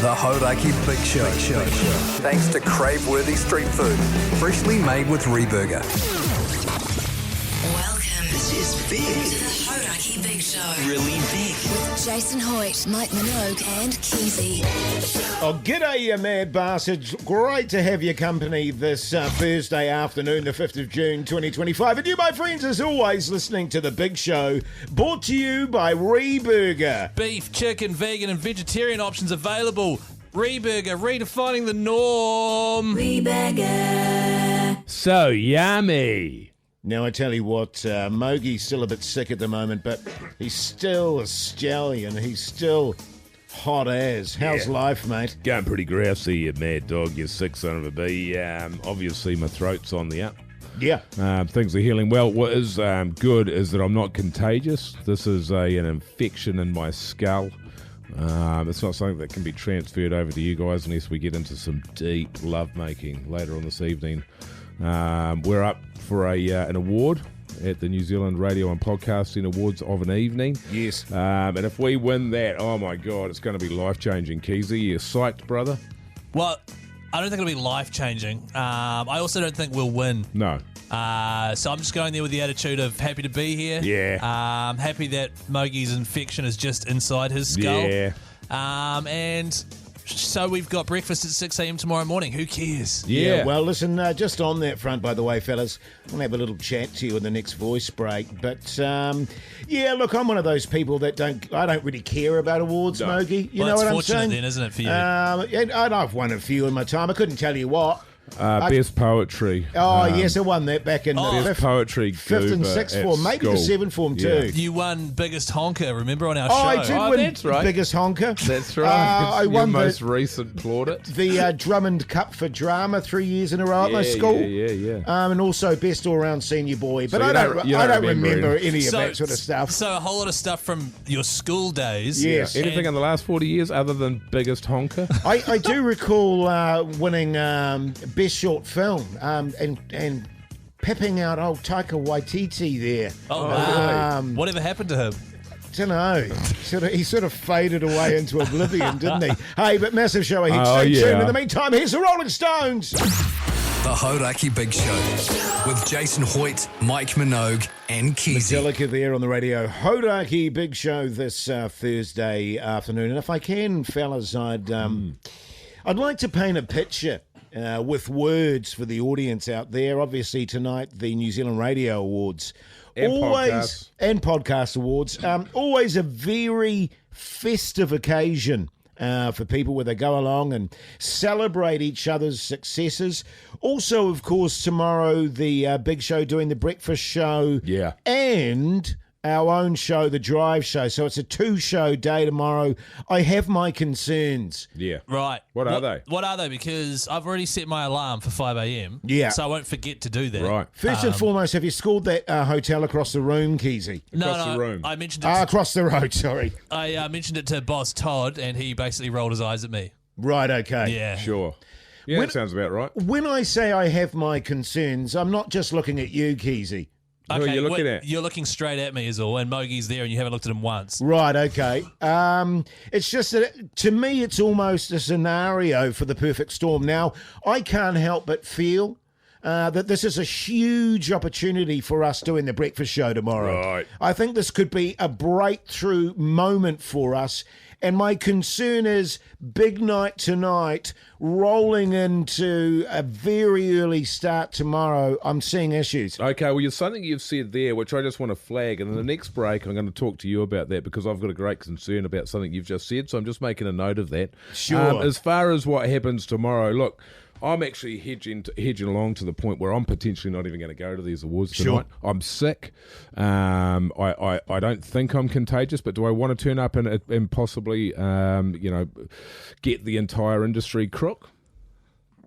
The Hauraki Big Show. Thanks to crave-worthy street food, freshly made with Reburger. Welcome. This is big. To the Hauraki Big Show. Really big. With Jason Hoyte, Minogue and Keyzie. Oh, g'day, you mad bastards. Great to have your company this Thursday afternoon, the 5th of June, 2025. And you, my friends, as always, listening to The Big Show, brought to you by Reburger. Beef, chicken, vegan and vegetarian options available. Reburger, redefining the norm. Reburger. So yummy. Now, I tell you what, Mogie's still a bit sick at the moment, but he's still a stallion. He's still hot as. How's life, mate? Going pretty grousey, you mad dog, you sick son of a bee. Obviously, my throat's on the up. Yeah. Things are healing well. What is good is that I'm not contagious. This is an infection in my skull. It's not something that can be transferred over to you guys unless we get into some deep lovemaking later on this evening. We're up for an award at the New Zealand Radio and Podcasting Awards of an evening. Yes. And if we win that, oh my God, it's going to be life-changing. Keyzie, you psyched, brother? Well, I don't think it'll be life-changing. I also don't think we'll win. No. So I'm just going there with the attitude of happy to be here. Yeah. Happy that Mogie's infection is just inside his skull. Yeah. And so we've got breakfast at 6 a.m. tomorrow morning. Who cares? Yeah. Well, listen, just on that front, by the way, fellas, we'll have a little chat to you in the next voice break. But, yeah, look, I'm one of those people that I don't really care about awards, No. Mogie. You know Well, what I'm it's saying? fortunate then, isn't it, for you? And I've won a few in my time. I couldn't tell you what. Best poetry. Yes, I won that back in the Best poetry fifth and goober sixth at form, maybe the school. seventh form too. You won Biggest Honker, remember, on our show? I did win that's right. Biggest Honker. That's right. I Your won most recent plaudit. the Drummond Cup for Drama 3 years in a row at my school. Yeah. And also Best All-Round Senior Boy. But So I don't remember remember any of that sort of stuff. So a whole lot of stuff from your school days. Yes. Anything in the last 40 years other than Biggest Honker? I do recall winning Best Short Film and pepping out old Taika Waititi there. Oh, wow. Whatever happened to him? Don't know. He sort of faded away into oblivion, didn't he? Hey, but massive show ahead. Oh, Stay tuned. yeah. In the meantime, here's the Rolling Stones. The Hauraki Big Show with Jason Hoyte, Mike Minogue and Keyzie. Metallica there on the radio. Hauraki Big Show this Thursday afternoon. And if I can, fellas, I'd like to paint a picture with words for the audience out there. Obviously, tonight, the New Zealand Radio Awards. And podcast awards. Always a very festive occasion for people where they go along and celebrate each other's successes. Also, of course, tomorrow, the Big Show doing the breakfast show. Yeah. And our own show, the Drive Show. So it's a 2-show day tomorrow. I have my concerns. Yeah. Right. What are they? What are they? Because I've already set my alarm for 5 a.m. Yeah. So I won't forget to do that. Right. First and foremost, have you scored that hotel across the room, Keyzie? Across the room. I mentioned it. Across the road, sorry. I mentioned it to Boss Todd, and he basically rolled his eyes at me. Right, okay. Yeah. Sure. Yeah, that sounds about right. When I say I have my concerns, I'm not just looking at you, Keyzie. Who are you looking at? You're looking straight at me is all, and Mogie's there, and you haven't looked at him once. Right, okay. It's just that, to me, it's almost a scenario for the perfect storm. Now, I can't help but feel that this is a huge opportunity for us doing the breakfast show tomorrow. Right. I think this could be a breakthrough moment for us. And my concern is big night tonight, rolling into a very early start tomorrow. I'm seeing issues. Okay, well, there's something you've said there, which I just want to flag. And in the next break, I'm going to talk to you about that because I've got a great concern about something you've just said. So I'm just making a note of that. Sure. As far as what happens tomorrow, look, I'm actually hedging along to the point where I'm potentially not even going to go to these awards tonight. Sure. I'm sick. I don't think I'm contagious, but do I want to turn up and possibly, get the entire industry crook?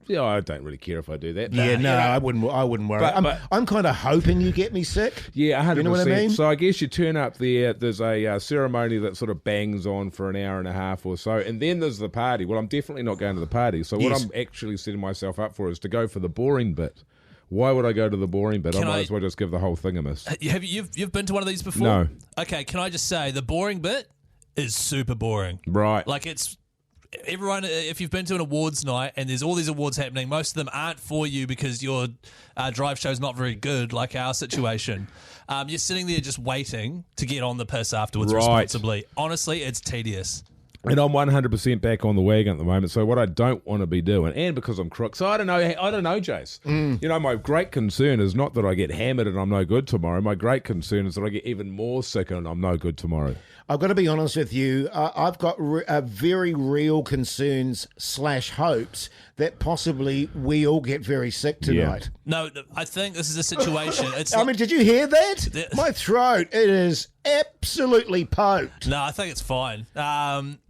Yeah, I don't really care if I do that. I wouldn't worry. I'm kind of hoping you get me sick. Yeah, 100%. You know what I mean? So I guess you turn up there, there's a ceremony that sort of bangs on for an hour and a half or so, and then there's the party. Well, I'm definitely not going to the party. So what I'm actually setting myself up for is to go for the boring bit. Why would I go to the boring bit? I might as well just give the whole thing a miss. You've been to one of these before? No. Okay, can I just say, the boring bit is super boring. Right. Like, it's everyone, if you've been to an awards night and there's all these awards happening, most of them aren't for you because your drive show's not very good, like our situation. You're sitting there just waiting to get on the piss afterwards responsibly. Honestly, it's tedious. And I'm 100% back on the wagon at the moment. So what I don't want to be doing, and because I'm crook, so I don't know, Jase. You know, my great concern is not that I get hammered and I'm no good tomorrow. My great concern is that I get even more sick and I'm no good tomorrow. I've got to be honest with you. I've got very real concerns / hopes that possibly we all get very sick tonight. No, I think this is a situation. I mean, did you hear that? My throat, it is absolutely poked. No, I think it's fine.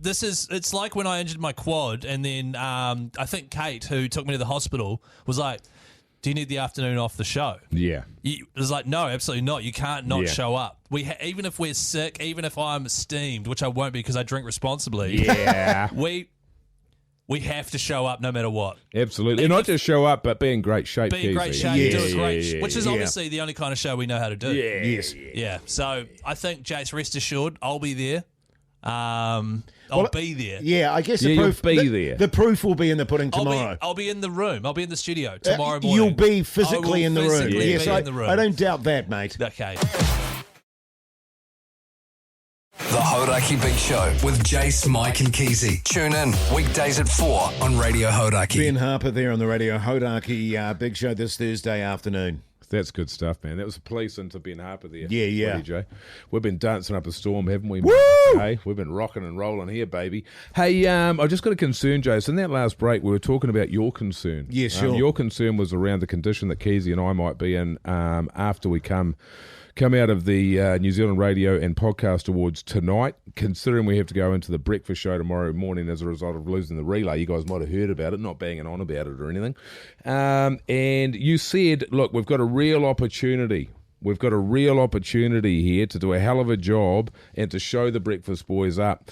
It's like when I injured my quad, and then I think Kate, who took me to the hospital, was like, do you need the afternoon off the show? Yeah. It was like, no, absolutely not. You can't not show up. Even if we're sick, even if I'm steamed, which I won't be because I drink responsibly. Yeah. We have to show up no matter what. Absolutely. And not just show up, but be in great shape. Be in great shape. Do a great which is obviously the only kind of show we know how to do. Yeah. Yes. Yeah. So I think, Jase, rest assured, I'll be there. I'll be there. Yeah, I guess the proof be there. The proof will be in the pudding tomorrow. I'll be in the room. I'll be in the studio tomorrow morning. You'll be physically in the room. Yes, in the room. I don't doubt that, mate. Okay. The Hauraki Big Show with Jase, Mike and Keyzie. Tune in weekdays at 4 on Radio Hauraki. Ben Harper there on the Radio Hauraki Big Show this Thursday afternoon. That's good stuff, man. That was a police into Ben Harper there. Yeah. Jay. We've been dancing up a storm, haven't we? Woo! Hey, we've been rocking and rolling here, baby. Hey, I just got a concern, Jason. In that last break, we were talking about your concern. Yeah, sure. Your concern was around the condition that Keyzie and I might be in after we come out of the New Zealand Radio and Podcast Awards tonight, considering we have to go into the breakfast show tomorrow morning as a result of losing the relay. You guys might have heard about it, not banging on about it or anything. And you said, look, we've got a real opportunity. We've got a real opportunity here to do a hell of a job and to show the breakfast boys up.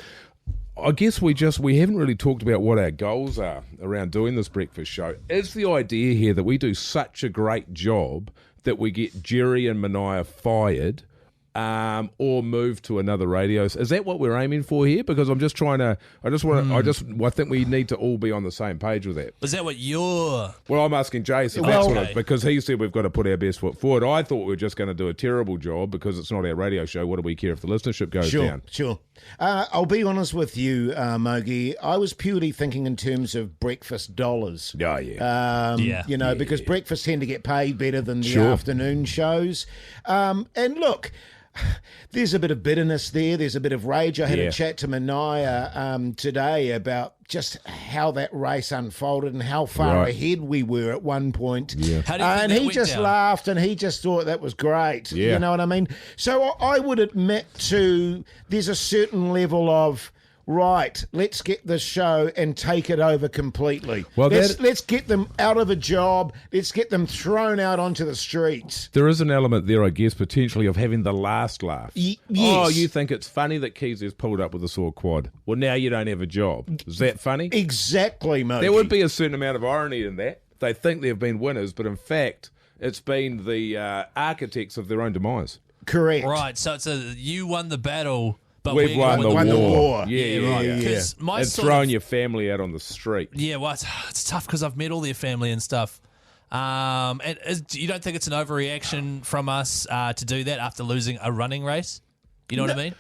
I guess we haven't really talked about what our goals are around doing this breakfast show. Is the idea here that we do such a great job that we get Jerry and Minogue fired or moved to another radio? Is that what we're aiming for here? Because I'm just trying to, I think we need to all be on the same page with that. Is that what you're... Well, I'm asking Jason, because he said we've got to put our best foot forward. I thought we were just going to do a terrible job because it's not our radio show. What do we care if the listenership goes down? Sure. I'll be honest with you, Mogi. I was purely thinking in terms of breakfast dollars. Oh, yeah. Because breakfast tend to get paid better than the afternoon shows. And look, there's a bit of bitterness there. There's a bit of rage. I had a chat to Minogue today about just how that race unfolded and how far ahead we were at one point. Yeah. And he just laughed and he just thought that was great. Yeah. You know what I mean? So I would admit there's a certain level of, right, let's get this show and take it over completely. Well, let's get them out of a job. Let's get them thrown out onto the streets. There is an element there, I guess, potentially of having the last laugh. Yes. Oh, you think it's funny that Keysie's pulled up with a sore quad. Well, now you don't have a job. Is that funny? Exactly, mate. There would be a certain amount of irony in that. They think they've been winners, but in fact, it's been the architects of their own demise. Correct. Right, so it's you won the battle... But we've won the war. Yeah, right. Yeah. And throwing your family out on the street. Yeah, well, it's tough because I've met all their family and stuff. And you don't think it's an overreaction from us to do that after losing a running race? You know what I mean?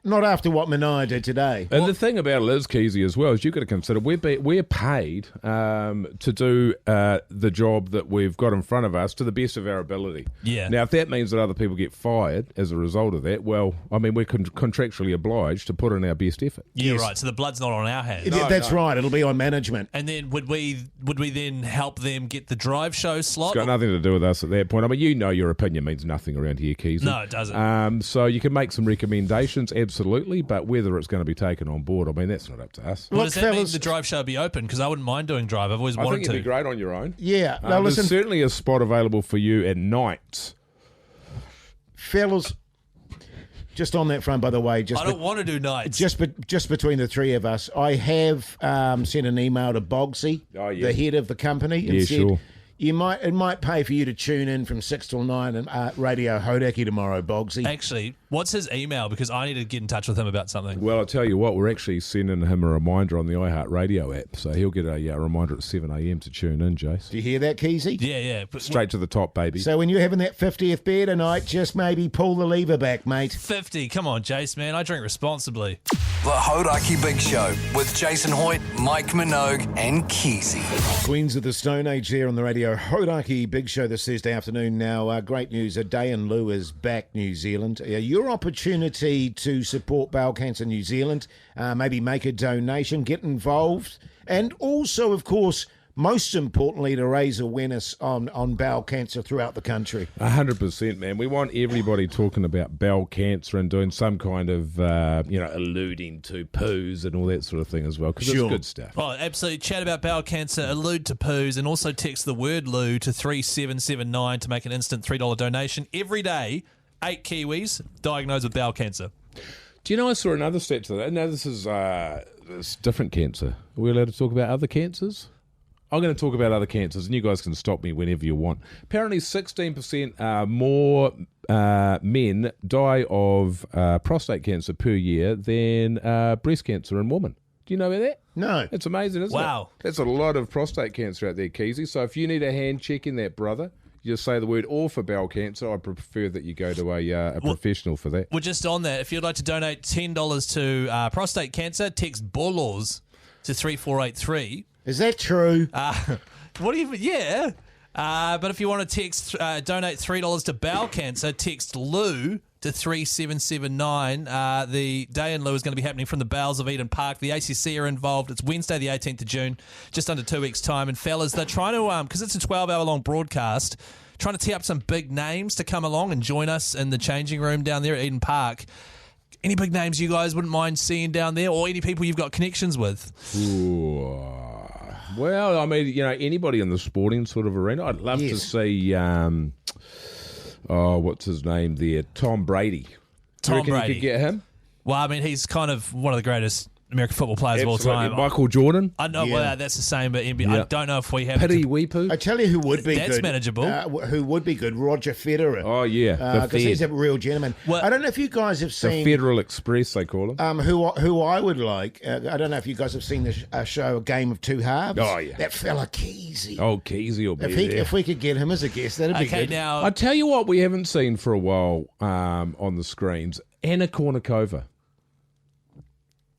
Not after what Minogue did today. And the thing about it is, Keyzie, as well, is you've got to consider we're paid to do the job that we've got in front of us to the best of our ability. Yeah. Now, if that means that other people get fired as a result of that, well, I mean, we're contractually obliged to put in our best effort. Yeah, right. So the blood's not on our hands. That's right. It'll be on management. And then would we then help them get the drive show slot? It's got nothing to do with us at that point. I mean, your opinion means nothing around here, Keyzie. No, it doesn't. So you can make some recommendations, absolutely, but whether it's going to be taken on board, I mean, that's not up to us. Well, does that mean the drive show be open? Because I wouldn't mind doing drive. I've always wanted to. I think it'd be great on your own. Yeah. Now, listen, there's certainly a spot available for you at night. Fellas, just on that front, by the way, I don't want to do nights. Just between the three of us, I have sent an email to Bogsy, the head of the company, and said, it might pay for you to tune in from 6 till 9 and Radio Hauraki tomorrow, Bogsy. Actually, What's his email? Because I need to get in touch with him about something. Well, I'll tell you what, we're actually sending him a reminder on the iHeartRadio app, so he'll get a reminder at 7 a.m. to tune in, Jace. Do you hear that, Keyzie? Yeah. Straight to the top, baby. So when you're having that 50th beer tonight, just maybe pull the lever back, mate. 50. Come on, Jace, man. I drink responsibly. The Hauraki Big Show with Jason Hoyte, Mike Minogue, and Keyzie. Queens of the Stone Age there on the Radio Hauraki Big Show this Thursday afternoon. Now, great news. A Day in Lieu is back, New Zealand. Your opportunity to support Bowel Cancer New Zealand, maybe make a donation, get involved, and also, of course, most importantly, to raise awareness on bowel cancer throughout the country. 100%, man. We want everybody talking about bowel cancer and doing some kind of, alluding to poos and all that sort of thing as well, because it's good stuff. Oh, absolutely. Chat about bowel cancer, allude to poos, and also text the word loo to 3779 to make an instant $3 donation. Every day, 8 Kiwis diagnosed with bowel cancer. Do you know I saw another stat to that? No, this is it's different cancer. Are we allowed to talk about other cancers? I'm going to talk about other cancers, and you guys can stop me whenever you want. Apparently, 16% more men die of prostate cancer per year than breast cancer in women. Do you know about that? No. It's amazing, isn't it? Wow. That's a lot of prostate cancer out there, Keyzie. So if you need a hand checking that, brother, you just say the word "or" for bowel cancer. I prefer that you go to a professional for that. Well, just on that, if you'd like to donate $10 to prostate cancer, text BOLOS to 3483. Is that true? What do you? Yeah. But if you want to donate $3 to bowel cancer, text Lou to 3779. The Day in Lieu is going to be happening from the bowels of Eden Park. The ACC are involved. It's Wednesday, the 18th of June, just under 2 weeks' time. And fellas, they're trying to, because it's a 12-hour long broadcast, trying to tee up some big names to come along and join us in the changing room down there at Eden Park. Any big names you guys wouldn't mind seeing down there, or any people you've got connections with? Ooh. Well, I mean, anybody in the sporting sort of arena. I'd love to see, what's his name there? Tom Brady. Tom Brady. You could get him? Well, I mean, he's kind of one of the greatest American football players of all time. Michael Jordan. I know, well, that's the same, but NBA, I don't know if we have... Pity Weepu. I tell you who would be good. That's manageable. Who would be good? Roger Federer. Oh, yeah. Because he's a real gentleman. Well, I don't know if you guys have seen... The Federal Express, they call him. Who I would like... I don't know if you guys have seen the show A Game of Two Halves. Oh, yeah. That fella Keyzie. Oh, Keyzie will be there. If we could get him as a guest, that'd be good. Now... I tell you what we haven't seen for a while on the screens. Anna Kournikova.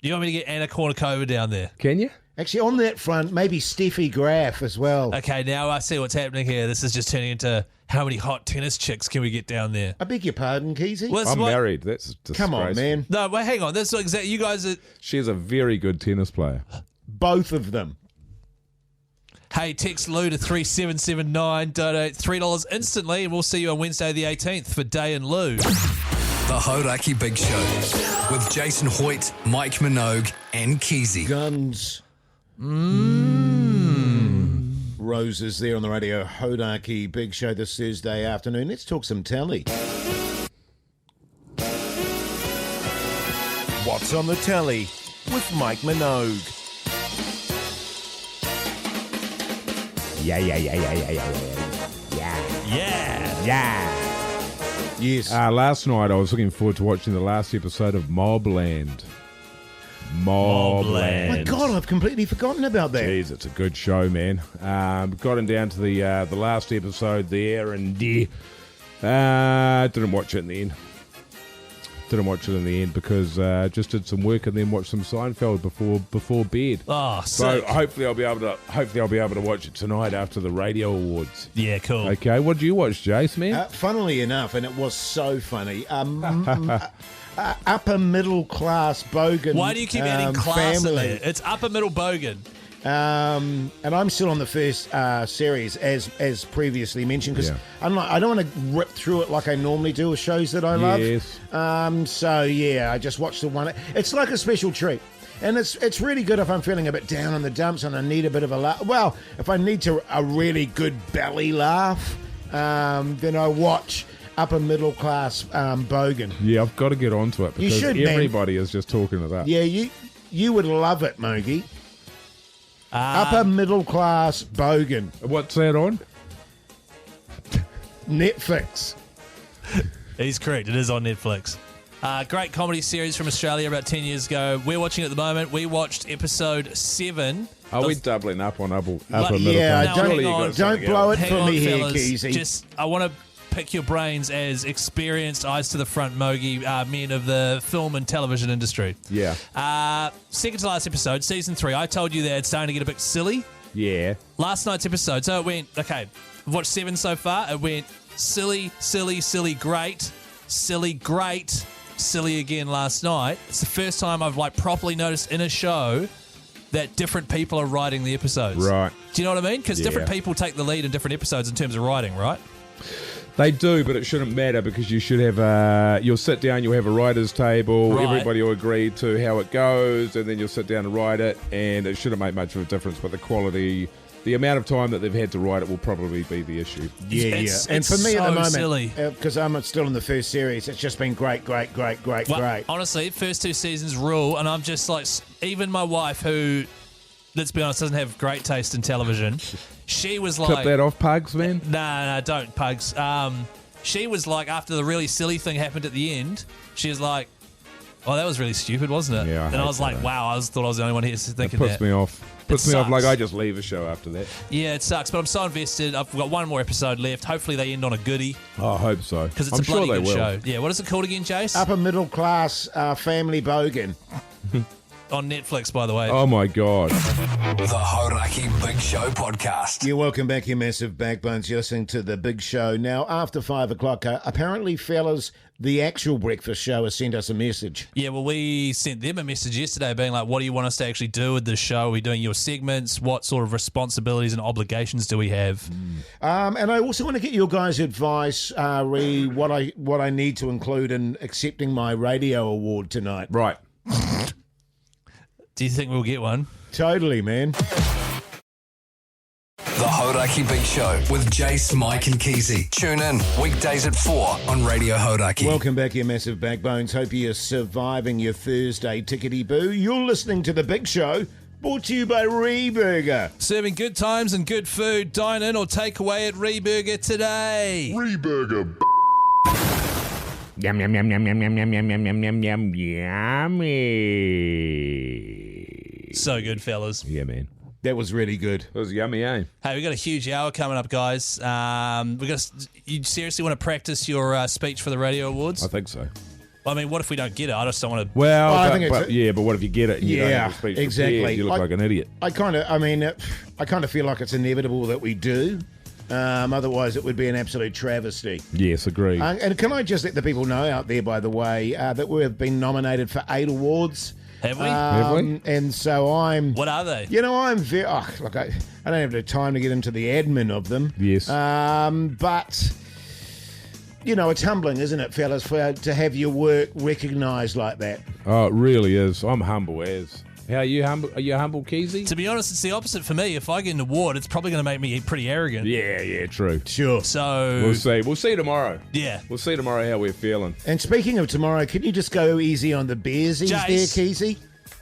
You want me to get Anna Kournikova down there? Can you? Actually, on that front, maybe Steffi Graf as well. Okay, now I see what's happening here. This is just turning into how many hot tennis chicks can we get down there? I beg your pardon, Keyzie? Well, I'm married. That's disgraceful. Come on, man. No, wait, hang on. That's exactly. You guys are... She's a very good tennis player. Both of them. Hey, text Lou to 3779. Donate $3 instantly, and we'll see you on Wednesday the 18th for Day in Lieu. The Hauraki Big Show with Jason Hoyte, Mike Minogue, and Keyzie. Guns. Roses there on the Radio Hauraki Big Show this Thursday afternoon. Let's talk some telly. What's on the telly with Mike Minogue? Yeah. Yes. Last night I was looking forward to watching the last episode of Mobland. My God, I've completely forgotten about that. Jeez, it's a good show, man. Gotten down to the last episode there, and didn't watch it in the end. Didn't watch it in the end because just did some work and then watched some Seinfeld before bed. Oh, so sick. hopefully I'll be able to watch it tonight after the radio awards. Yeah, cool. Okay, what did you watch, Jase, man? Funnily enough, and it was so funny. Upper middle class bogan. Why do you keep adding class in there? It's upper middle bogan. And I'm still on the first series, as previously mentioned, because I don't want to rip through it like I normally do with shows that I love. Yes. So yeah, I just watched the one. It's like a special treat. And it's really good if I'm feeling a bit down in the dumps and I need a bit of a laugh. Well, if I need a really good belly laugh, then I watch upper middle class bogan. Yeah, I've got to get onto it because everybody is just talking about it. Yeah, you would love it, Mogi. Upper middle class bogan. What's that on? Netflix. He's correct. It is on Netflix. Great comedy series from Australia about 10 years ago. We're watching it at the moment. We watched episode 7. Are we doubling up on upper Like, middle? Yeah, Now, Surely hang you on. got don't something blow else. it for me here, Keyzie. Just, I want to pick your brains as experienced, eyes to the front, Mogi men of the film and television industry. Yeah. Second to last episode, season 3. I told you that it's starting to get a bit silly. Yeah. Last night's episode, so it went, okay, I've watched 7 so far. It went silly, silly, silly, great, silly, great, silly again last night. It's the first time I've properly noticed in a show that different people are writing the episodes. Right. Do you know what I mean? Because different Yeah. people take the lead in different episodes in terms of writing, right? They do, but it shouldn't matter because you should have you'll sit down, you'll have a writer's table, Right. everybody will agree to how it goes, and then you'll sit down and write it, and it shouldn't make much of a difference, but the quality, the amount of time that they've had to write it will probably be the issue. Yeah, It's- yeah. And for it's me at the so silly. moment, because I'm still in the first series, it's just been great. Well, honestly, first 2 seasons rule, and I'm just like, even my wife, who, let's be honest, doesn't have great taste in television, she was like, Clip that off, Pugs, man. No, don't, Pugs. She was like, after the really silly thing happened at the end, she was like, oh, that was really stupid, wasn't it? Yeah, I and hate I was like, that. wow, I thought I was the only one here thinking Puts that. me off. Puts me off sucks. like I just leave a show after that. Yeah, it sucks, but I'm so invested. I've got one more episode left. Hopefully they end on a goodie, Oh, I hope so. because it's I'm a bloody sure they good will. show. Yeah, what is it called again, Jase? Upper middle class family bogan. On Netflix, by the way. Oh my God. The Hauraki Big Show podcast. You're welcome back, you massive backbones. You're listening to The Big Show. Now, after 5 o'clock, apparently, fellas, the actual breakfast show has sent us a message. Yeah, well, we sent them a message yesterday being like, what do you want us to actually do with this show? Are we doing your segments? What sort of responsibilities and obligations do we have? And I also want to get your guys' advice, re what I need to include in accepting my radio award tonight. Right. Do you think we'll get one? Totally, man. The Hauraki Big Show with Jase, Mike and Keyzie. Tune in weekdays at 4 on Radio Hauraki. Welcome back, you massive backbones. Hope you're surviving your Thursday tickety-boo. You're listening to The Big Show, brought to you by Reburger. Serving good times and good food. Dine in or take away at Reburger today. Reburger. Yum, yum, yum, yum, yum, yum, yum, yum, yum, yum, yum, yum, yummy. So good, fellas. Yeah, man. That was really good. It was yummy, eh? Hey, we got a huge hour coming up, guys. You seriously want to practice your speech for the Radio Awards? I think so. I mean, what if we don't get it? I just don't want to. Well, I but, think it's but, yeah, but what if you get it and you don't Yeah, have a speech exactly. prepared? You look like an idiot. I kind of feel like it's inevitable that we do. Otherwise, it would be an absolute travesty. Yes, agreed. And can I just let the people know out there, by the way, that we have been nominated for 8 awards. Have we? Have we? And so I'm... What are they? You know, I'm very... look, I don't have the time to get into the admin of them. Yes. But, you know, it's humbling, isn't it, fellas, to have your work recognised like that. Oh, it really is. I'm humble as. How are you humble? Are you humble, Keyzie? To be honest, it's the opposite for me. If I get an award, it's probably going to make me pretty arrogant. Yeah, true. Sure. So, We'll see. We'll see tomorrow. yeah. We'll see tomorrow how we're feeling. And speaking of tomorrow, can you just go easy on the Bearsies there, Jase. Keyzie?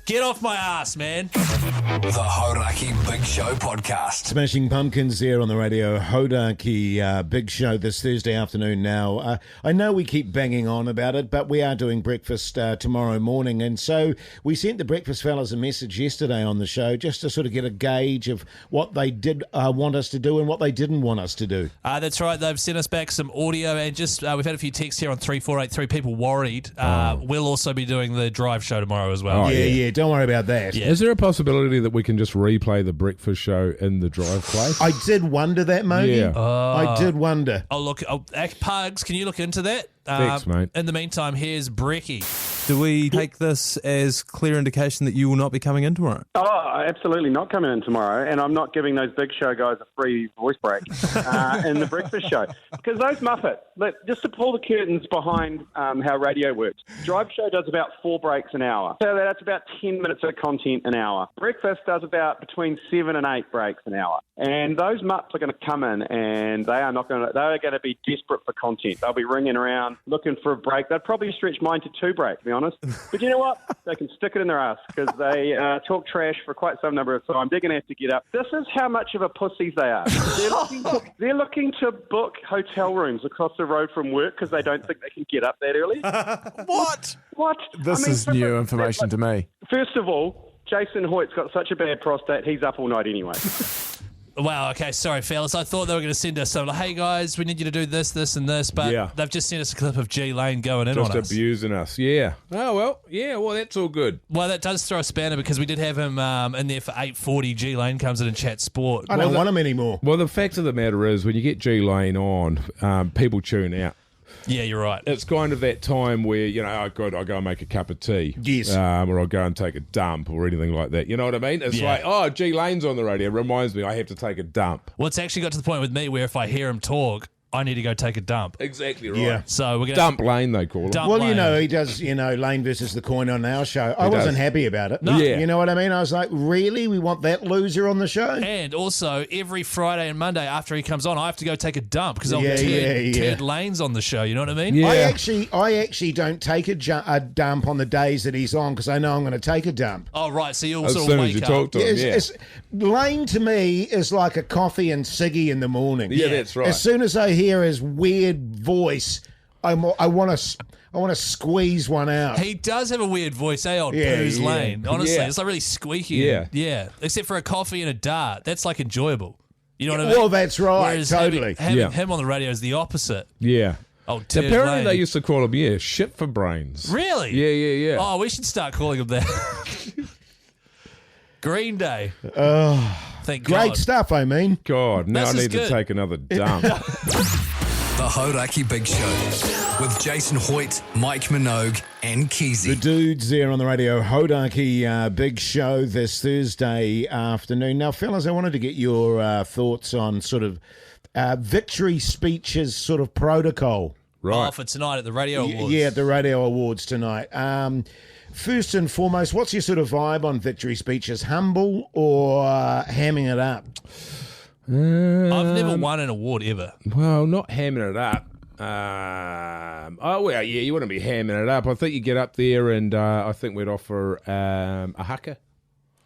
Get off my ass, man. The Hauraki Big Show podcast. Smashing Pumpkins there on the Radio Hauraki Big Show this Thursday afternoon now. I know we keep banging on about it, but we are doing breakfast tomorrow morning. And so we sent the breakfast fellas a message yesterday on the show just to sort of get a gauge of what they did want us to do and what they didn't want us to do. That's right. They've sent us back some audio and just we've had a few texts here on 3483. People worried. We'll also be doing the drive show tomorrow as well. Oh, Yeah, don't worry about that. Yeah. Is there a possibility that we can just replay the breakfast show in the drive place? I did wonder that, Mogi. Yeah. I did wonder. Oh, look, Pugs, can you look into that? Thanks, mate. In the meantime, here's Brekky. Do we take this as clear indication that you will not be coming in tomorrow? Oh, absolutely not coming in tomorrow, and I'm not giving those big show guys a free voice break in the breakfast show. Because those Muppets, just to pull the curtains behind how radio works, Drive Show does about 4 breaks an hour. So that's about 10 minutes of content an hour. Breakfast does about between 7 and 8 breaks an hour. And those Muppets are going to come in, and they are going to be desperate for content. They'll be ringing around looking for a break. They'd probably stretch mine to 2 breaks, to be honest honest. But you know what? They can stick it in their ass because they talk trash for quite some number of time. They're going to have to get up. This is how much of a pussies they are. They're looking to book hotel rooms across the road from work because they don't think they can get up that early. What? What? This is new information to me. First of all, Jason Hoyte's got such a bad prostate, he's up all night anyway. Wow, okay, sorry, fellas. I thought they were going to send us something like, hey, guys, we need you to do this, this, and this, but they've just sent us a clip of G Lane going in Just on us. abusing us, yeah. Oh, well, that's all good. Well, that does throw a spanner because we did have him in there for 8:40. G Lane comes in and chats sport. I don't want him anymore. Well, the fact of the matter is, when you get G Lane on, people tune out. Yeah, you're right. It's kind of that time where, I go and make a cup of tea. Yes. Or I'll go and take a dump or anything like that. You know what I mean? It's like, oh, G Lane's on the radio. It reminds me I have to take a dump. Well, it's actually got to the point with me where if I hear him talk, I need to go take a dump. Exactly right. Yeah. So we're going Dump Lane, they call it. Well, he does, Lane versus the coin on our show. I wasn't happy about it. No. Yeah. You know what I mean? I was like, really? We want that loser on the show? And also, every Friday and Monday after he comes on, I have to go take a dump because I'll Yeah. turn Lane's on the show. You know what I mean? Yeah. I actually don't take a dump on the days that he's on because I know I'm going to take a dump. Oh, right. So you'll As sort soon of as wake you up. talk to him, Lane to me is like a coffee and ciggy in the morning. Yeah, that's right. As soon as I hear his weird voice, I want to squeeze one out. He does have a weird voice, old Yeah, Pooh's yeah. Lane. Honestly, Yeah. it's like really squeaky. Yeah. Yeah. Except for a coffee and a dart. That's like enjoyable. You know what I mean? Well, that's right, Whereas totally. having him on the radio is the opposite. Yeah. Oh, Turd Apparently Lane. they used to call him, shit for brains. Really? Yeah. Oh, we should start calling him that. Green Day. Thank Great God. stuff, I mean. God, now This I is need to good. take another dump. The Hauraki Big Show with Jason Hoyte, Mike Minogue, and The Keyzie. dudes there on the Radio Hauraki Big Show this Thursday afternoon. Now, fellas, I wanted to get your thoughts on sort of victory speeches sort of protocol. Right. Oh, for tonight at the Radio Awards. Yeah, at the Radio Awards tonight. First and foremost, what's your sort of vibe on victory speeches? Humble or hamming it up? I've never won an award ever. Well, not hamming it up. You wouldn't be hamming it up. I think you get up there and I think we'd offer a haka.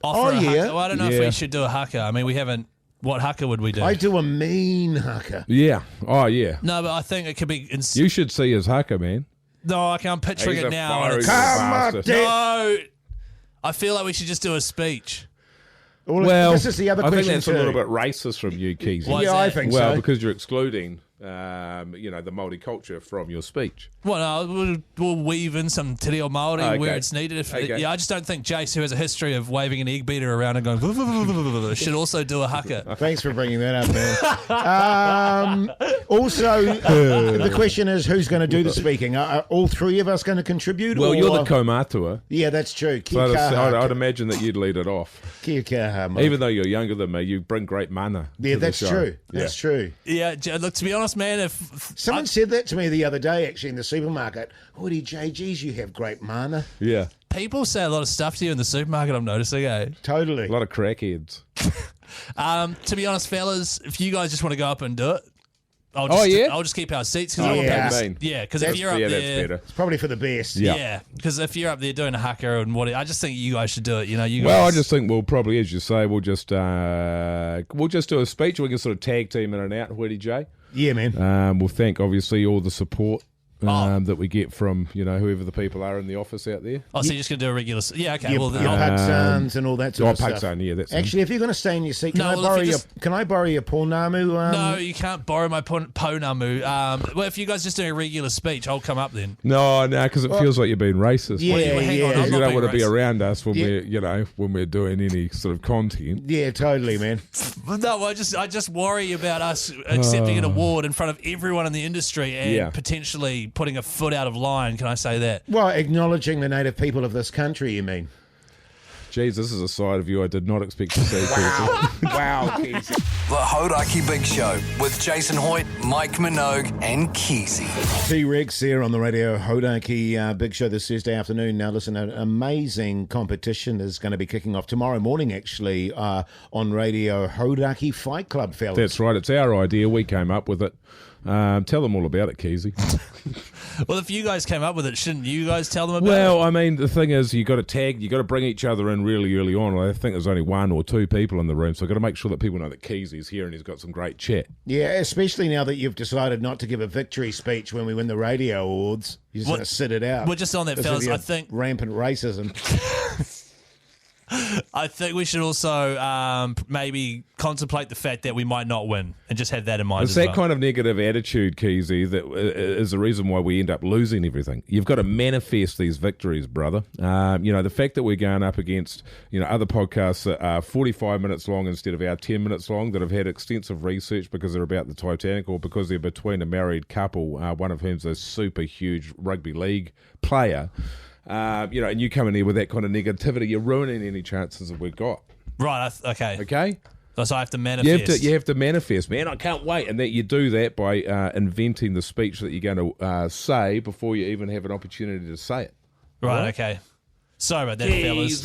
Offer a yeah. haka. Well, I don't know if Yeah. we should do a haka. I mean, we haven't. What haka would we do? I do a mean haka. Yeah. Oh, yeah. No, but I think it could be. You should see his haka, man. No, I'm picturing He's it a now. and fiery it's- Come on, bastard. Dick. No, I feel like we should just do a speech. Well, this is the other I question think that's too. a little bit racist from you, Keyzie. Why is Yeah, I that? think Well, so. because you're excluding, the Māori culture from your speech. Well, no, we'll weave in some te reo Māori Okay. where it's needed. Okay. Yeah, I just don't think Jase, who has a history of waving an egg beater around and going, should also do a haka. Thanks for bringing that up, man. Also, the question is, who's going to do the speaking? Are all three of us going to contribute? Well, or... you're the kaumatua, Yeah, that's true. so I'd Kia imagine that you'd lead it off. kaha, mate. Even though you're younger than me, you bring great mana. Yeah, to the that's show. true. Yeah. That's true. Yeah, look, to be honest, man, if Someone said that to me the other day, actually, in the supermarket. Hoodie JGs, you have great mana. Yeah. people say a lot of stuff to you in the supermarket, I'm noticing, eh? Totally. A lot of crackheads. To be honest, fellas, if you guys just want to go up and do it, I'll just keep our seats because I want Yeah. people. Yeah, because if That's- you're up Yeah, that's there, better. It's probably for the best. Yeah. yeah, because if you're up there doing a haka and what, I just think you guys should do it. You know, you guys. Well, I just think we'll probably, as you say, we'll just do a speech. We can sort of tag team in and out, Hoyte J. Yeah, man. We'll thank, obviously, all the support that we get from, whoever the people are in the office out there. Oh, so you're just going to do a regular. Yeah, okay. Your, well, then your I'll- Paksans and all that sort of stuff. Pakistan, yeah, that's Actually, if you're going to stay in your seat, can No, I well, if borrow you your just- Can I borrow your Pornamu? no, you can't borrow my ponamu. Well, if you guys just do a regular speech, I'll come up then. No, because it feels like you're being racist. Yeah, Well, hang on, yeah. I'm Because not you don't being want to be racist. around us when Yeah. we're doing any sort of content. Yeah, totally, man. No, I just worry about us accepting an award in front of everyone in the industry and Yeah. potentially putting a foot out of line. Can I say that? Well, acknowledging the native people of this country, you mean? Jeez, this is a side of you I did not expect to see. Keyzie. Wow, Keyzie. The Hauraki Big Show with Jason Hoyte, Mike Minogue, and Keyzie. T-Rex here on the Radio Hauraki Big Show this Thursday afternoon. Now, listen, an amazing competition is going to be kicking off tomorrow morning, actually, on Radio Hauraki Fight Club, fellas. That's right. It's our idea. We came up with it. Tell them all about it, Keyzie. Well, if you guys came up with it, shouldn't you guys tell them about it? Well, I mean, the thing is, you got to bring each other in really early on. I think there's only 1 or 2 people in the room, so I've got to make sure that people know that Keyzie's here and he's got some great chat. Yeah, especially now that you've decided not to give a victory speech when we win the Radio Awards. You're just going to sit it out. We're just on that, fellas. I think rampant racism. I think we should also maybe contemplate the fact that we might not win and just have that in mind. It's that kind of negative attitude, Keyzie, that is the reason why we end up losing everything. You've got to manifest these victories, brother. The fact that we're going up against other podcasts that are 45 minutes long instead of our 10 minutes long, that have had extensive research because they're about the Titanic or because they're between a married couple, one of whom's a super huge rugby league player. And you come in here with that kind of negativity, you're ruining any chances that we've got. Right, okay. Okay? So I have to manifest. You have to manifest, man. I can't wait. And that you do that by inventing the speech that you're going to say before you even have an opportunity to say it. Right, okay. Sorry about that, fellas.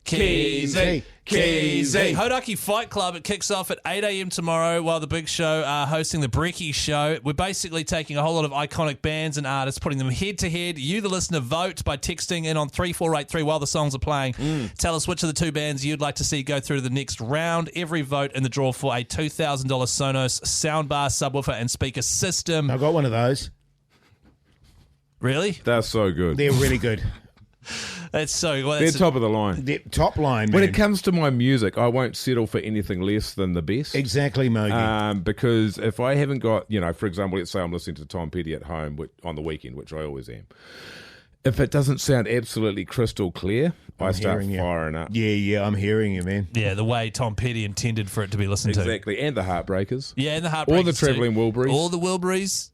Keyzie. Hauraki Fight Club, it kicks off at 8 a.m. tomorrow while the Big Show are hosting the Brekky Show. We're basically taking a whole lot of iconic bands and artists, putting them head-to-head. You, the listener, vote by texting in on 3483 while the songs are playing. Tell us which of the 2 bands you'd like to see go through to the next round. Every vote in the draw for a $2,000 Sonos soundbar, subwoofer, and speaker system. I got one of those. Really? They're so good. They're really good. That's so. Well, They're top of the line. They're top line, man. When it comes to my music, I won't settle for anything less than the best. Exactly, Mogi. Because if I haven't got, for example, let's say I'm listening to Tom Petty at home on the weekend, which I always am. If it doesn't sound absolutely crystal clear, I start firing up. Yeah, I'm hearing you, man. Yeah, the way Tom Petty intended for it to be listened to. Exactly, and the Heartbreakers. Yeah, and the Heartbreakers. Or the Travelling Wilburys. All the Wilburys.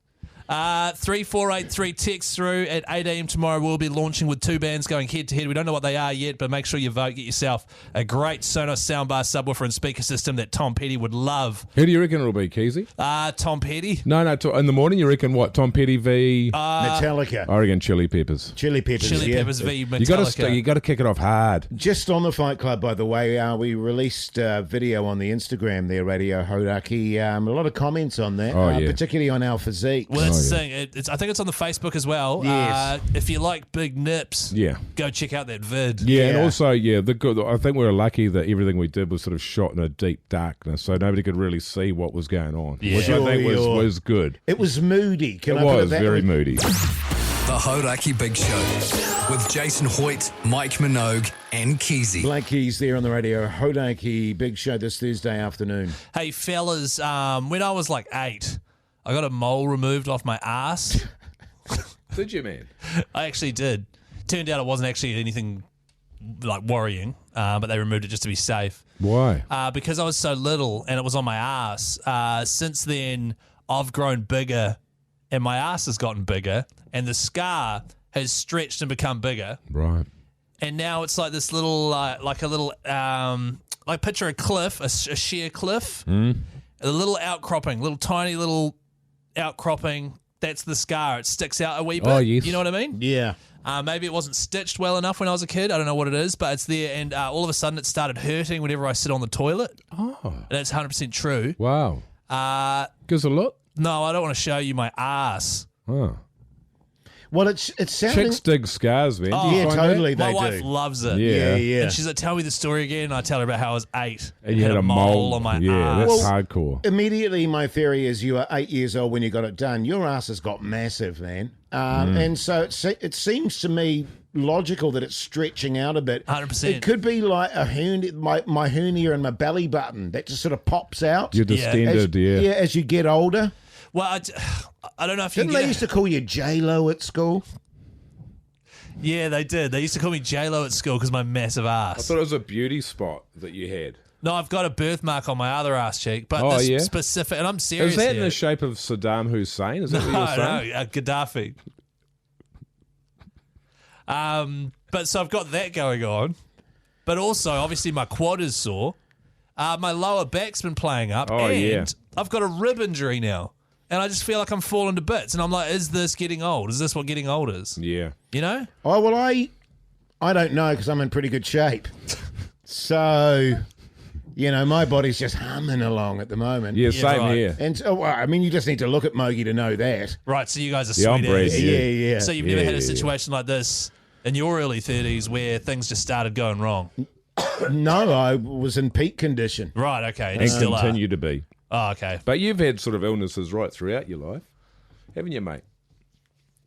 3483 text through at 8 a.m. tomorrow. We'll be launching with 2 bands going head to head. We don't know what they are yet, but make sure you vote. Get yourself a great Sonos soundbar, subwoofer, and speaker system that Tom Petty would love. Who do you reckon it'll be, Keyzie? Tom Petty. No. In the morning, you reckon what? Tom Petty v Metallica. I reckon Chili Peppers. Chili Peppers v Metallica. You got to kick it off hard. Just on the Fight Club, by the way, we released a video on the Instagram there, Radio Hauraki. A lot of comments on that, particularly on our physique. Well, that's the thing. I think it's on the Facebook as well. Yes. If you like big nips, go check out that vid. Yeah, and also, I think we were lucky that everything we did was sort of shot in a deep darkness, so nobody could really see what was going on, which I think was good. It was moody. It was very moody. The Hauraki Big Show with Jason Hoyte, Mike Minogue, and Keyzie. Black Keys there on the Radio Hauraki Big Show this Thursday afternoon. Hey, fellas, when I was like 8, I got a mole removed off my arse. Did you, man? I actually did. Turned out it wasn't actually anything like worrying, but they removed it just to be safe. Why? Because I was so little and it was on my arse. Since then, I've grown bigger and my arse has gotten bigger and the scar has stretched and become bigger. Right. And now it's like this little, picture a cliff, a sheer cliff, a little outcropping, tiny little outcropping. That's the scar. It sticks out a wee bit. Oh, yes. You know what I mean? Yeah. Maybe it wasn't stitched well enough when I was a kid. I don't know what it is, but it's there. And all of a sudden it started hurting whenever I sit on the toilet. Oh. And that's 100% true. Wow. Gives a look? No, I don't want to show you my ass. Oh. Well, it's sounding... Chicks dig scars, man. Oh, Do you find totally that? My they wife do. loves it. Yeah. And she's like, tell me the story again. And I tell her about how I was 8 And you had a mole on my Yeah, ass. that's hardcore. Immediately, my theory is you were 8 years old when you got it done. Your ass has got massive, man. And so it seems to me logical that it's stretching out a bit. 100%. It could be like a hernia, my hernia and my belly button that just sort of pops out. You're distended, Yeah, as you get older. Well, I don't know if you Didn't they used to call you J-Lo at school? Yeah, they did. They used to call me J-Lo at school because of my massive I ass. thought it was a beauty spot that you had. No, I've got a birthmark on my other ass cheek, but this specific, and I'm serious. Is that in here. the shape of Saddam Hussein? Is that what you're saying? No, Gaddafi. But so I've got that going on, but also obviously my quad is sore. My lower back's been playing up, and I've got a rib injury now, and I just feel like I'm falling to bits. And I'm like, is this getting old? Is this what getting old is? Yeah. You know? Oh, well, I don't know because I'm in pretty good shape. So, You know, my body's just humming along at the moment. Yeah, same right. here. And I mean, you just need to look at Mogi to know that. Right, so you guys are Yeah, I'm sweet bred, as. Yeah. So you've never had a situation like this in your early 30s where things just started going wrong? No, I was in peak condition. Right, okay. And Still are. continue to be. Oh, okay. But you've had sort of illnesses right throughout your life, haven't you, mate?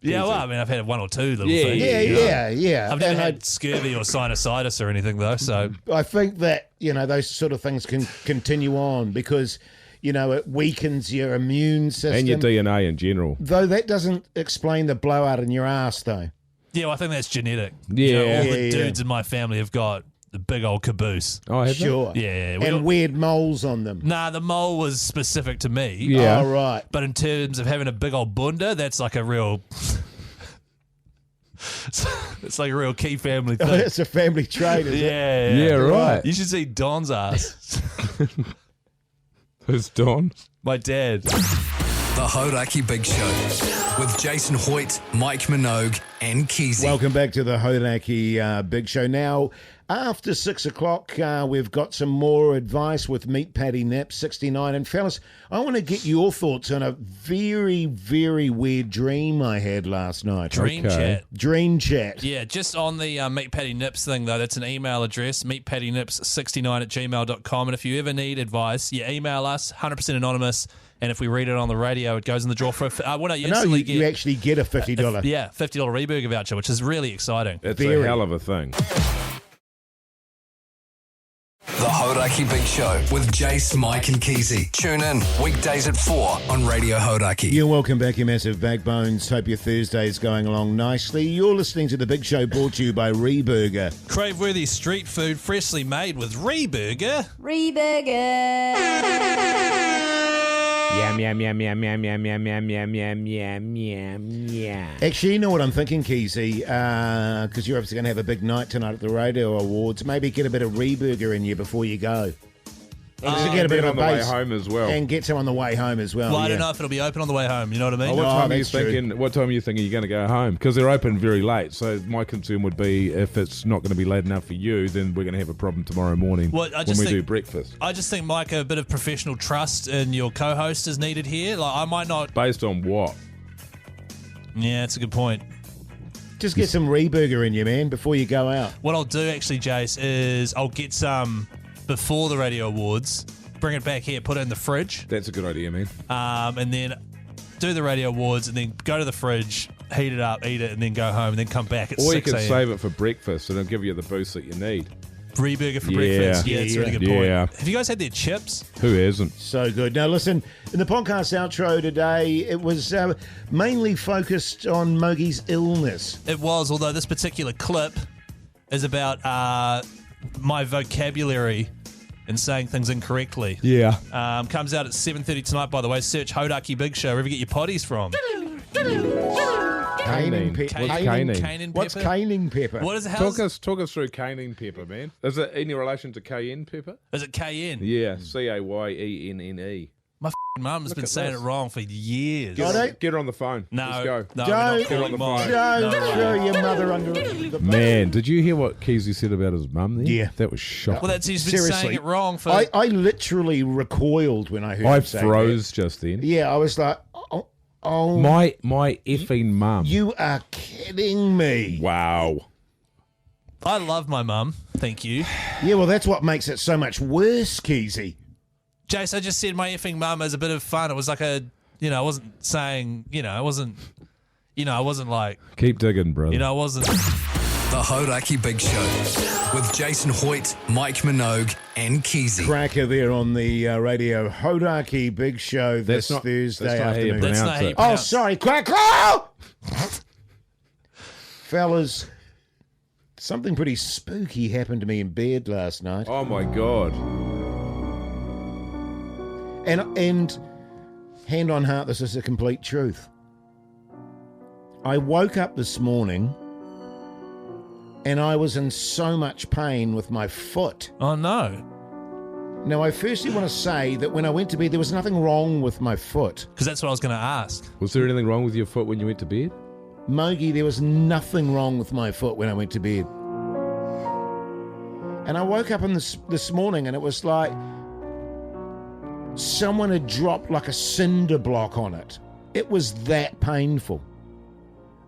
Yeah, well, I mean, I've had one or two little Yeah, things. Yeah. I've never And had scurvy or sinusitis or anything, though, so... I think that, you know, those sort of things can continue on because, you know, it weakens your immune system. And your DNA in general. Though that doesn't explain the blowout in your ass, though. Yeah, well, I think that's genetic. Yeah. You know, all the Yeah. dudes in my family have got the big old caboose. Oh, have Sure. Yeah. we And don't- weird moles on them. Nah, the mole was specific to me. Yeah. Oh, right. But in terms of having a big old bunda, that's like a real... it's like a real key family thing. It's a family trait, is it? Yeah. Yeah, right. You should see Don's ass. Who's Don? My dad. The Hauraki Big Show with Jason Hoyte, Mike Minogue, and Keyzie. Welcome back to the Hauraki Big Show. Now, after 6 o'clock, we've got some more advice with Meat Paddy Nip 69. And fellas, I want to get your thoughts on a very, very weird dream I had last night. Dream Okay. chat. Dream chat. Yeah, just on the Meat Paddy Nips thing, though, that's an email address, meatpaddynips69@gmail.com. And if you ever need advice, you email us, 100% anonymous. And if we read it on the radio, it goes in the draw for when I No, instantly you actually get a $50. Yeah, $50 Reburger voucher, which is really exciting. It's Very. a hell of a thing. The Hauraki Big Show with Jase, Mike, and Keyzie. Tune in weekdays at 4 on Radio Hauraki. You're welcome back, you massive backbones. Hope your Thursday is going along nicely. You're listening to The Big Show, brought to you by Reburger. Crave-worthy street food freshly made with Reburger. Yum, yum, yum, yum, yum, yum, yum, yum, yum, yum, yum, yum, yum. Actually, you know what I'm thinking, Keyzie? Because you're obviously going to have a big night tonight at the Radio Awards. Maybe get a bit of Reburger in you before you go. Just get a bit Then of on a the way base home as well. and get some on the way home as well. Well, I yeah. don't know if it'll be open on the way home, you know what I mean? Oh, what time are you that's true. thinking? What time are you thinking you're going to go home? Because they're open very late. So my concern would be if it's not going to be late enough for you, then we're going to have a problem tomorrow morning Well, I when just we think- do breakfast. I just think, Mike, a bit of professional trust in your co-host is needed here. Like, I might not... Based on what? Yeah, it's a good point. Just get some Reburger in you, man, before you go out. What I'll do, actually, Jace, is I'll get some before the Radio Awards, bring it back here, put it in the fridge, That's a good idea, man. and then do the Radio Awards, and then go to the fridge, heat it up, eat it, and then go home, and then come back at Or 6 you can a.m. save it for breakfast and it'll give you the boost that you need. Reburger for Yeah. breakfast. Yeah, it's a really good Yeah. point. Have you guys had their chips? Who hasn't? So good. Now, listen, in the podcast outro today, it was mainly focused on Mogi's illness. It was, although this particular clip is about my vocabulary and saying things incorrectly. Yeah. Comes out at 7:30 tonight, by the way. Search Hauraki Big Show, wherever you get your potties from. Caning. What's caning? Cayenne What's pepper? cayenne pepper? What is it? Talk us through caning pepper, man. Is it any relation to cayenne pepper? Is it cayenne? Yeah, Cayenne. My f***ing mum has been at saying this. it wrong for years. Get her on the phone. No, Let's go. no, Don't- we're not Get on calling the mine. phone. Don't No way. throw your mother under the Man, did you hear what Keyzie said about his mum there? Yeah. That was shocking. Well, he's been Seriously. saying it wrong for... I literally recoiled when I heard I him say froze just then. that. Yeah, I was like, oh, My effing mum. you are kidding me. Wow. I love my mum. Thank you. Yeah, well, that's what makes it so much worse, Keyzie. Jace, I just said my effing mum as a bit of fun. It was like a... I wasn't saying... I wasn't like... Keep digging, brother. I wasn't... The Hauraki Big Show with Jason Hoyte, Mike Minogue, and Keyzie. Cracker there on the Radio Hauraki Big Show this That's not- Thursday that's not how you afternoon. That's not pronounce how you it. Oh, pronounce sorry, Cracker! Fellas, something pretty spooky happened to me in bed last night. Oh my God. And hand on heart, this is the complete truth. I woke up this morning and I was in so much pain with my foot. Oh, no. Now, I firstly want to say that when I went to bed, there was nothing wrong with my foot. Because that's what I was going to ask. Was there anything wrong with your foot when you went to bed? Mogi, there was nothing wrong with my foot when I went to bed. And I woke up this morning and it was like someone had dropped like a cinder block on it. It was that painful.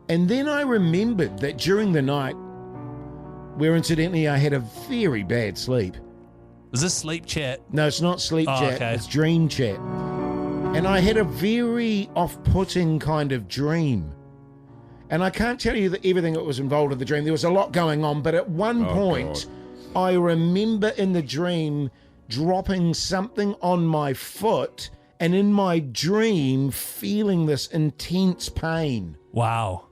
And then I remembered that during the night, where incidentally I had a very bad sleep. Is this sleep chat? No, it's not sleep chat. Okay. It's dream chat. And I had a very off-putting kind of dream. And I can't tell you everything that was involved in the dream. There was a lot going on, but at one point, I remember in the dream dropping something on my foot, and in my dream feeling this intense pain. Wow.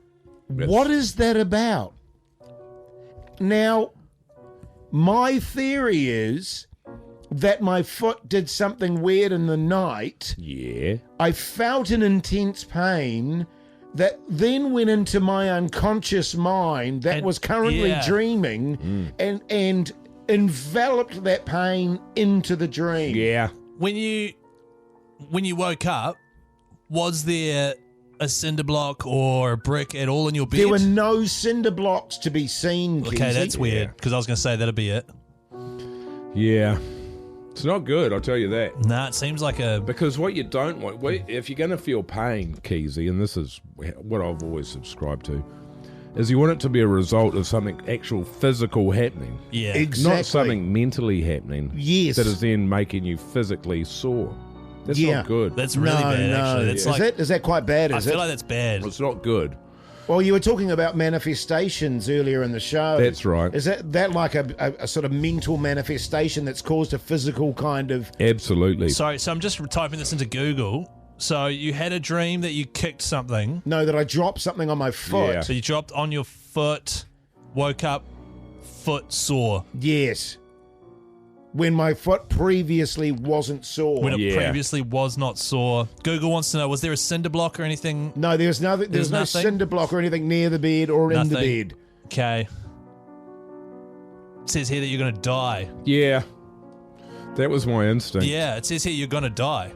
What is that about? Now, my theory is that my foot did something weird in the night. Yeah. I felt an intense pain that then went into my unconscious mind that was currently dreaming and enveloped that pain into the dream. Yeah. When you woke up, was there a cinder block or a brick at all in your bed? There were no cinder blocks to be seen, Okay, Keyzie. that's weird, because I was going to say that'd be it. Yeah. It's not good, I'll tell you that. Nah, it seems like a... Because what you don't want, if you're going to feel pain, Keyzie, and this is what I've always subscribed to, is you want it to be a result of something actual physical happening. Yeah. Exactly. Not something mentally happening. Yes. That is then making you physically sore. That's not good. That's really bad, actually. That's Is that quite bad, I is feel it? like that's bad. It's not good. Well, you were talking about manifestations earlier in the show. That's right. Is that like a sort of mental manifestation that's caused a physical kind of... Absolutely. Sorry, so I'm just typing this into Google. So you had a dream that you kicked something. No, that I dropped something on my foot. Yeah. So you dropped on your foot, woke up, foot sore. Yes. When my foot previously wasn't sore. When it previously was not sore. Google wants to know, was there a cinder block or anything? No, there's no nothing? cinder block or anything near the bed or in the bed. Okay. It says here that you're going to die. Yeah. That was my instinct. Yeah, it says here you're going to die.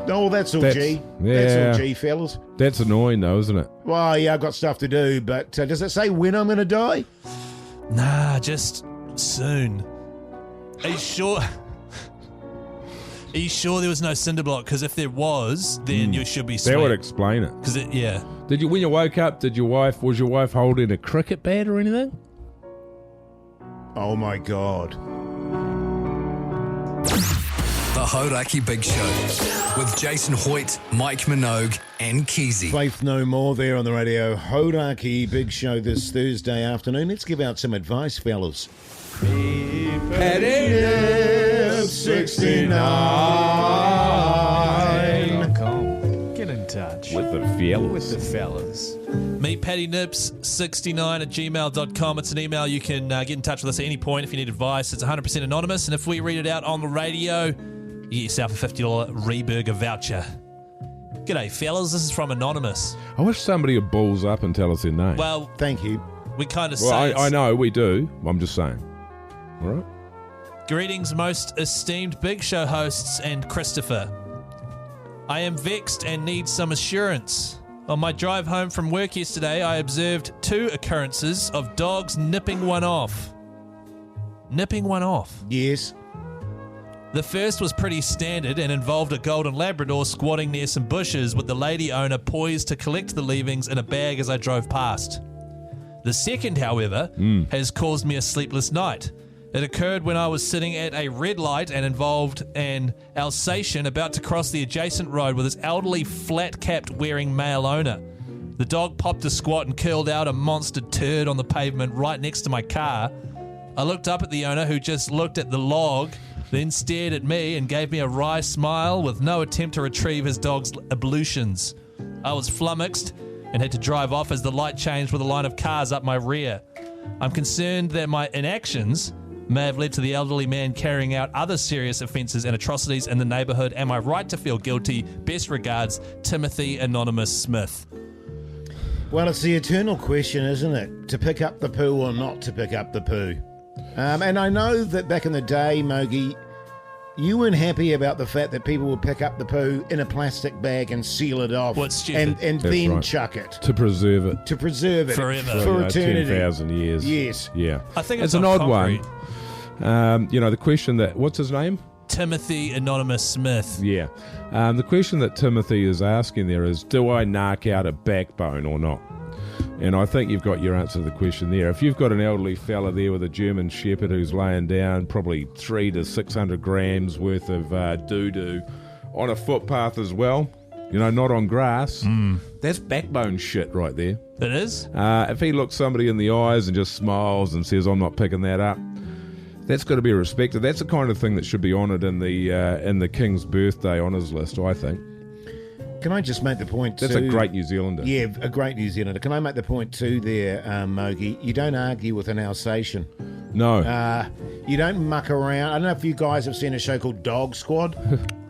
No, that's all G. Yeah. That's all G, fellas. That's annoying though, isn't it? Well, yeah, I've got stuff to do, but does it say when I'm going to die? Nah, just soon. Are you sure? Are you sure there was no cinder block? Because if there was, then you should be sweet. That would explain it. Because Did you, when you woke up, was your wife holding a cricket bat or anything? Oh my God. The Hauraki Big Show with Jason Hoyte, Mike Minogue, and Keyzie. Faith No More there on the Radio Hauraki Big Show this Thursday afternoon. Let's give out some advice, fellas. Petty Lips 69. Get in touch With the fellas. Meet pattynips69@gmail.com. It's an email. You can get in touch with us at any point if you need advice. It's 100% anonymous, and if we read it out on the radio, you get yourself a $50 Reburger voucher. G'day, fellas. This is from Anonymous. I wish somebody would balls up and tell us their name. Well, Thank you. we kind of Well, say I know we do. I'm just saying. All right. Greetings, most esteemed Big Show hosts and Christopher. I am vexed and need some assurance. On my drive home from work yesterday, I observed 2 occurrences of dogs nipping one off. Nipping one off. Yes. The first was pretty standard and involved a golden Labrador squatting near some bushes with the lady owner poised to collect the leavings in a bag as I drove past. The second, however, has caused me a sleepless night. It occurred when I was sitting at a red light and involved an Alsatian about to cross the adjacent road with his elderly flat-capped wearing male owner. The dog popped a squat and curled out a monster turd on the pavement right next to my car. I looked up at the owner, who just looked at the log, then stared at me and gave me a wry smile with no attempt to retrieve his dog's ablutions. I was flummoxed and had to drive off as the light changed with a line of cars up my rear. I'm concerned that my inactions may have led to the elderly man carrying out other serious offences and atrocities in the neighbourhood. Am I right to feel guilty? Best regards, Timothy Anonymous Smith. Well, it's the eternal question, isn't it? To pick up the poo or not to pick up the poo. And I know that back in the day, Mogi, You weren't happy about the fact that people would pick up the poo in a plastic bag and seal it off. What's stupid? And That's then right. chuck it. To preserve it. To preserve it. Forever. For eternity. 10,000 years. Yes. Yeah. I think it's it's an on odd concrete. one. The question that, what's his name? Timothy Anonymous Smith. Yeah. The question that Timothy is asking there is, do I knock out a backbone or not? And I think you've got your answer to the question there. If you've got an elderly fella there with a German Shepherd who's laying down probably 300 to 600 grams worth of doo-doo on a footpath as well, not on grass, that's backbone shit right there. It is? If he looks somebody in the eyes and just smiles and says, I'm not picking that up, that's got to be respected. That's the kind of thing that should be honoured in the King's birthday honours list, I think. Can I just make the point That's a great New Zealander. Yeah, a great New Zealander. Can I make the point too there, Mogi? You don't argue with an Alsatian. No. You don't muck around. I don't know if you guys have seen a show called Dog Squad.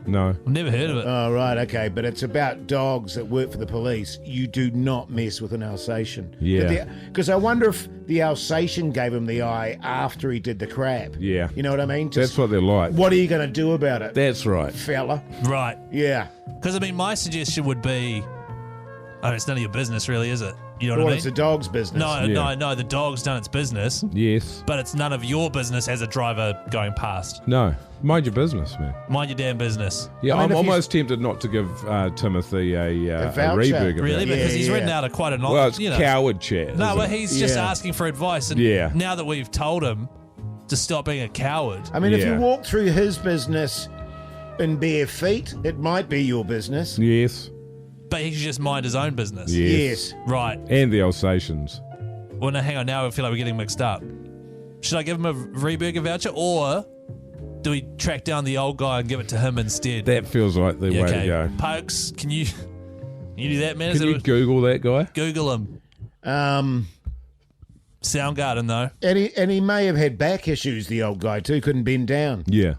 No. I've never heard of it. Oh, right, okay. But it's about dogs that work for the police. You do not mess with an Alsatian. Yeah. Because I wonder if the Alsatian gave him the eye after he did the crap. Yeah. You know what I mean? That's what they're like. What are you going to do about it? That's right. Fella. Right. Yeah. Because, my suggestion would be, it's none of your business, really, is it? You know what I Well, mean? it's a dog's business. No, the dog's done its business, Yes. but it's none of your business as a driver going past. No. Mind your business, man. Mind your damn business. Yeah, I mean, I'm if almost tempted not to give Timothy a voucher. reburger. Really? Because he's written yeah. out quite a Well, it's knowledge. coward chat. No, isn't well, it? he's just Yeah. asking for advice. And Yeah. now that we've told him to stop being a coward. I mean, if you Yeah. walk through his business in bare feet, it might be your business. Yes. But he should just mind his own business. Yes. Right. And the Alsatians. Well, no, hang on. Now I feel like we're getting mixed up. Should I give him a reburger voucher, or do we track down the old guy and give it to him instead? That feels like the way to go. Pokes, can you do that, man? Can you Google that guy? Google him. Soundgarden, though. And he may have had back issues, the old guy, too. Couldn't bend down. Yeah.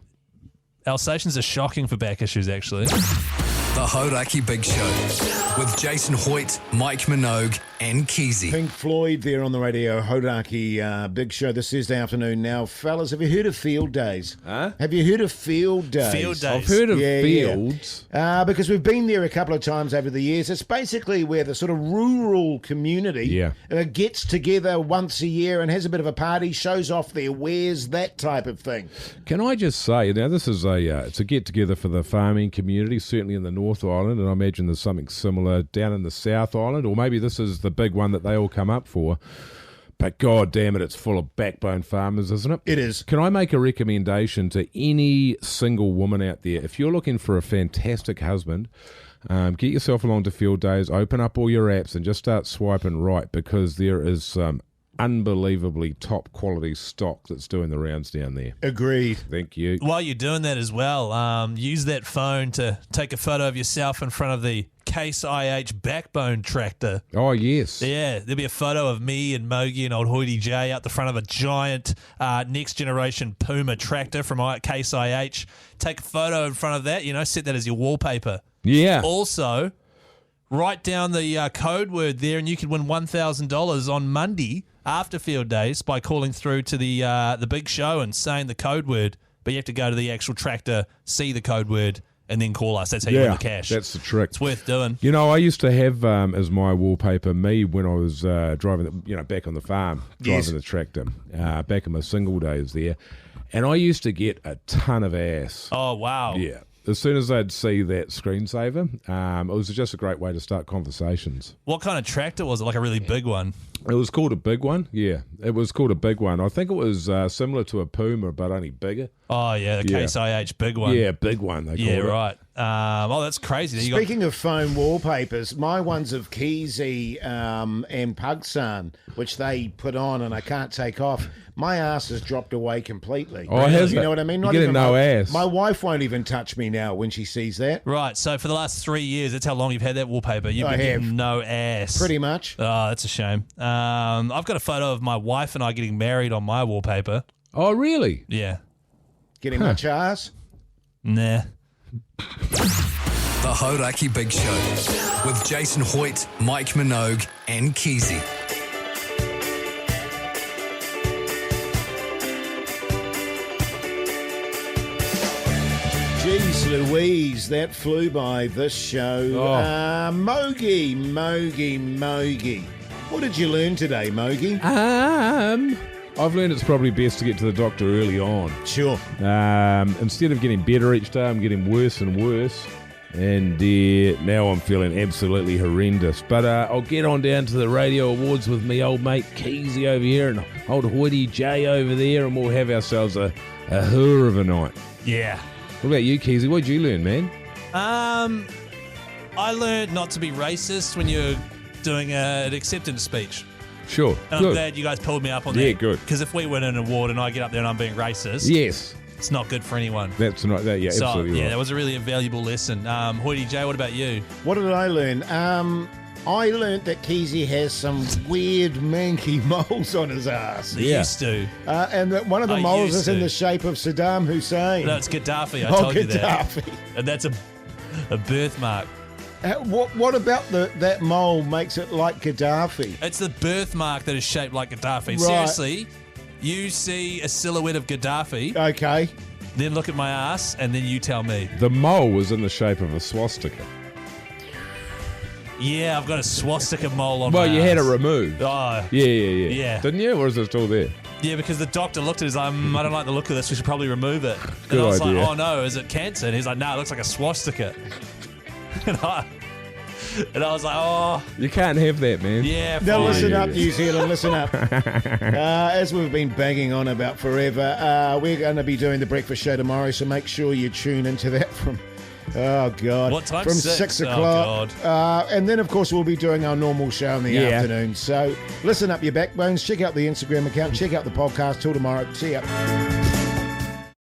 Alsatians are shocking for back issues, actually. The Hauraki Big Show with Jason Hoyte, Mike Minogue, and Keyzie. Pink Floyd there on the Radio Hauraki Big Show this Thursday afternoon. Now, fellas, have you heard of Field Days? Huh? Have you heard of Field Days? Field Days. I've heard of Yeah, fields. because we've been there a couple of times over the years. It's basically where the sort of rural community gets together once a year and has a bit of a party, shows off their wares, that type of thing. Can I just say, now this is it's a get-together for the farming community, certainly in the North Island, and I imagine there's something similar down in the South Island, or maybe this is the big one that they all come up for. But God damn it, it's full of backbone farmers, isn't it? It is. Can I make a recommendation to any single woman out there? If you're looking for a fantastic husband, get yourself along to Field Days, open up all your apps and just start swiping right, because there is some unbelievably top quality stock that's doing the rounds down there. Agreed. Thank you. While you're doing that as well, use that phone to take a photo of yourself in front of the Case IH backbone tractor. Oh, yes. Yeah, there'll be a photo of me and Mogi and old Hoyte J out the front of a giant next generation Puma tractor from Case IH. Take a photo in front of that, set that as your wallpaper. Yeah. Also, write down the code word there and you can win $1,000 on Monday after Field Days by calling through to the big show and saying the code word. But you have to go to the actual tractor, see the code word, and then call us. That's how you win the cash. That's the trick. It's worth doing. I used to have as my wallpaper me when I was driving, back on the farm, driving the tractor, back in my single days there. And I used to get a ton of ass. Oh, wow. Yeah. As soon as they'd see that screensaver, it was just a great way to start conversations. What kind of tractor was it? Like a really big one? It was called a big one. Yeah, it was called a big one. I think it was similar to a Puma, but only bigger. Oh, yeah, the Case IH big one. Yeah, big one, they call it. Right. That's crazy. Speaking of phone wallpapers, my one's of Keyzie and Pugsan, which they put on and I can't take off. My ass has dropped away completely. Oh, has You it? know what I mean? You're getting no ass. My wife won't even touch me now when she sees that. Right, so for the last 3 years, that's how long you've had that wallpaper. You've been getting no ass. Pretty much. Oh, that's a shame. I've got a photo of my wife and I getting married on my wallpaper. Oh, really? Yeah. Getting much ass? Nah. The Hauraki Big Show with Jason Hoyte, Mike Minogue, and Keyzie. Jeez Louise, that flew by this show. Mogi. What did you learn today, Mogi? I've learned it's probably best to get to the doctor early on. Sure. Instead of getting better each day, I'm getting worse and worse. And now I'm feeling absolutely horrendous. But I'll get on down to the Radio Awards with me old mate Keyzie over here and old Hoyte Jay over there, and we'll have ourselves a hoor of a night. Yeah. What about you, Keyzie? What did you learn, man? I learned not to be racist when you're doing an acceptance speech. Sure. And I'm glad you guys pulled me up on that. Yeah, good. Because if we win an award and I get up there and I'm being racist, yes, it's not good for anyone. That's not that. Yeah, so, absolutely. Yeah, right. that was a really valuable lesson. Hoyte J, what about you? What did I learn? I learned that Keyzie has some weird manky moles on his ass. They used to. And that one of the moles is in the shape of Saddam Hussein. No, it's Gaddafi. I told you that. Gaddafi. And that's a birthmark. What about that mole makes it like Gaddafi? It's the birthmark that is shaped like Gaddafi. Right. Seriously, you see a silhouette of Gaddafi. Okay. Then look at my ass, and then you tell me. The mole was in the shape of a swastika. Yeah, I've got a swastika mole on my ass. Well, you had it removed. Oh. Yeah. Didn't you? Or is it still there? Yeah, because the doctor looked at it, he's like, I don't like the look of this, we should probably remove it. Good and I was idea. like, oh no, is it cancer? And he's like, no, it looks like a swastika. and I was like, oh. You can't have that, man. Yeah, Now fine. listen up, New Zealand, listen up. As we've been banging on about forever, we're going to be doing the breakfast show tomorrow, so make sure you tune into that from... Oh, God. What time? From 6 o'clock. Oh, God. And then, of course, we'll be doing our normal show in the afternoon. So listen up, your backbones. Check out the Instagram account. Check out the podcast. Till tomorrow. See ya.